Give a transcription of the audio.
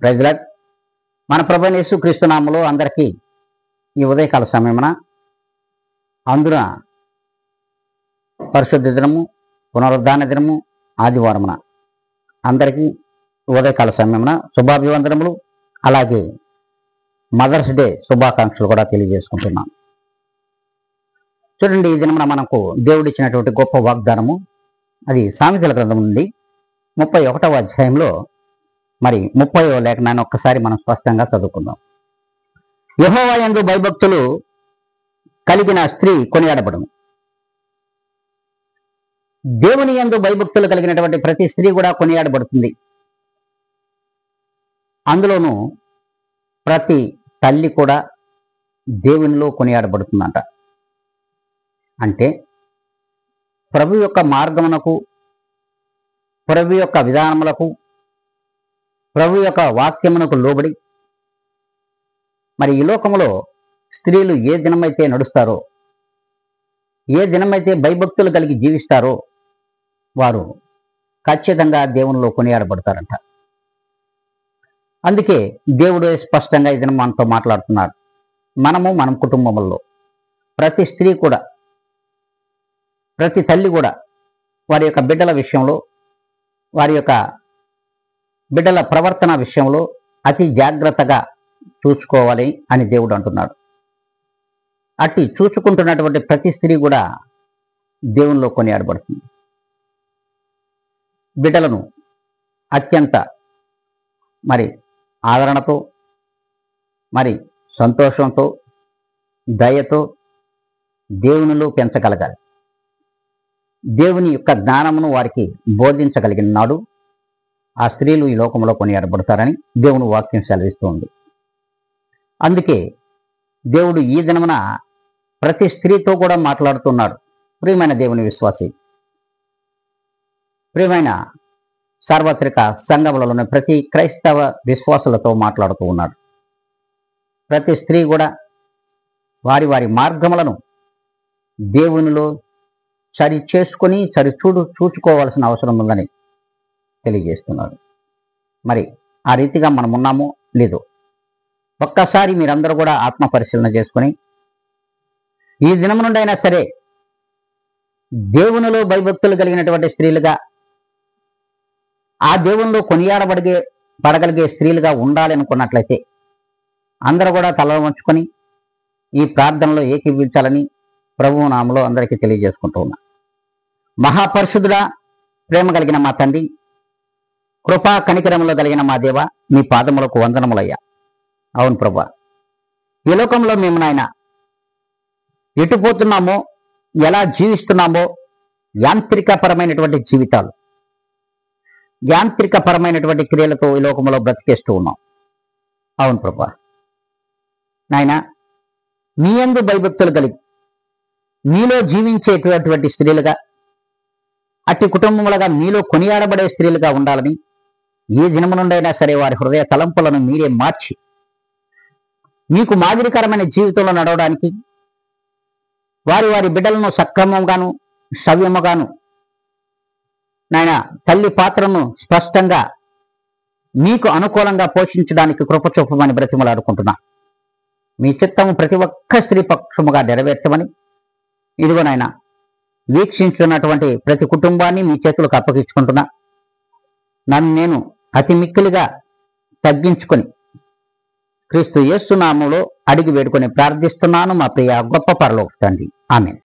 Praise lord. మన ప్రభువైన యేసుక్రీస్తు నామములో అందరికీ ఈ ఉదయకాల సమయమున అందున పరిశుద్ధ దినము, పునరుద్ధాన దినము, ఆదివారమున అందరికీ ఉదయకాల సమయమున శుభాభివందనములు, అలాగే మదర్స్ డే శుభాకాంక్షలు కూడా తెలియజేసుకుంటున్నాను. చూడండి, ఈ దినమున మనకు దేవుడిచ్చినటువంటి గొప్ప వాగ్దానము, అది సామెతల గ్రంథం నుండి 31వ అధ్యాయంలో 30వ లేఖనాన్ని ఒక్కసారి మనం స్పష్టంగా చదువుకుందాం. యెహోవా యందు భయభక్తులు కలిగిన స్త్రీ కొనియాడబడును. దేవుని యందు భయభక్తులు కలిగినటువంటి ప్రతి స్త్రీ కూడా కొనియాడబడుతుంది. అందులోనూ ప్రతి తల్లి కూడా దేవునిలో కొనియాడబడుతుందంట. అంటే ప్రభు యొక్క మార్గమునకు, ప్రభు యొక్క విధానములకు, ప్రభు యొక్క వాక్యమునకు లోబడి ఈ లోకములో స్త్రీలు ఏ దినమైతే నడుస్తారో, ఏ దినమైతే భయభక్తులు కలిగి జీవిస్తారో వారు ఖచ్చితంగా దేవునిలో కొనియాడబడతారంట. అందుకే దేవుడు స్పష్టంగా ఈ దినం మనతో మాట్లాడుతున్నాడు. మన కుటుంబముల్లో ప్రతి స్త్రీ కూడా, ప్రతి తల్లి కూడా వారి యొక్క బిడ్డల విషయంలో, వారి యొక్క బిడ్డల ప్రవర్తన విషయంలో అతి జాగ్రత్తగా చూసుకోవాలి అని దేవుడు అంటున్నాడు. అట్టి చూచుకుంటున్నటువంటి ప్రతి స్త్రీ కూడా దేవునిలో కొనియాడబడుతుంది. బిడ్డలను అత్యంత ఆదరణతో, సంతోషంతో, దయతో దేవునిలో పెంచగలగాలి. దేవుని యొక్క జ్ఞానమును వారికి బోధించగలిగిన నాడు ఆ స్త్రీలు ఈ లోకంలో కొనియాడబడతారని దేవుని వాక్యం సెలవిస్తుంది. అందుకే దేవుడు ఈ దినమున ప్రతి స్త్రీతో కూడా మాట్లాడుతున్నాడు. ప్రియమైన దేవుని విశ్వాసి, ప్రియమైన సార్వత్రిక సంఘములలోని ప్రతి క్రైస్తవ విశ్వాసులతో మాట్లాడుతూ ఉన్నాడు. ప్రతి స్త్రీ కూడా వారి వారి మార్గములను దేవునిలో చూసుకోవాల్సిన అవసరం ఉందని తెలియజేస్తున్నాడు. ఆ రీతిగా మనం ఉన్నామో లేదో ఒక్కసారి మీరందరూ కూడా ఆత్మ పరిశీలన చేసుకొని, ఈ దినం నుండి అయినా సరే దేవునిలో భయభక్తులు కలిగినటువంటి స్త్రీలుగా, ఆ దేవునిలో పడగలిగే స్త్రీలుగా ఉండాలి అనుకున్నట్లయితే అందరూ కూడా తల వంచుకొని ఈ ప్రార్థనలో ఏకీభవించాలని ప్రభువు నామములో అందరికీ తెలియజేసుకుంటూ ఉన్నా. మహాపరిశుద్ధుడా, ప్రేమ కలిగిన మా తండ్రి, కృపా కనికరములో కలిగిన మా దేవ, మీ పాదములకు వందనములయ్యా. అవును ప్రభువా, ఈ లోకంలో మేము నాయన ఎటు పోతున్నామో, ఎలా జీవిస్తున్నామో, యాంత్రికపరమైనటువంటి జీవితాలు, యాంత్రికపరమైనటువంటి క్రియలతో ఈ లోకంలో బ్రతికేస్తూ ఉన్నాం. అవును ప్రభువా నాయన, మీ యందు భయభక్తులు కలిగి మీలో జీవించేటటువంటి స్త్రీలుగా, అట్టి కుటుంబములుగా మీలో కొనియాడబడే స్త్రీలుగా ఉండాలని ఏ దినము నుండైనా సరే వారి హృదయ తలంపులను మీరే మార్చి మీకు మాదిరికరమైన జీవితంలో నడవడానికి, వారి వారి బిడ్డలను సక్రమంగాను సవ్యముగాను నాయన తల్లి పాత్రను స్పష్టంగా మీకు అనుకూలంగా పోషించడానికి కృప చూపమని బ్రతిమలాడుకుంటున్నా. మీ చిత్తము ప్రతి ఒక్క స్త్రీ పక్షముగా నెరవేర్చమని, ఇదిగో నాయన వీక్షించున్నటువంటి ప్రతి కుటుంబాన్ని మీ చేతులకు అప్పగించుకుంటున్నా. నన్ను నేను అతి మిక్కిలిగా తగ్గించుకొని క్రీస్తు యేసు నామములో అడిగి వేడుకొని ప్రార్థిస్తున్నాను మా ప్రియ గొప్ప పరలోక తండ్రి. ఆమేన్.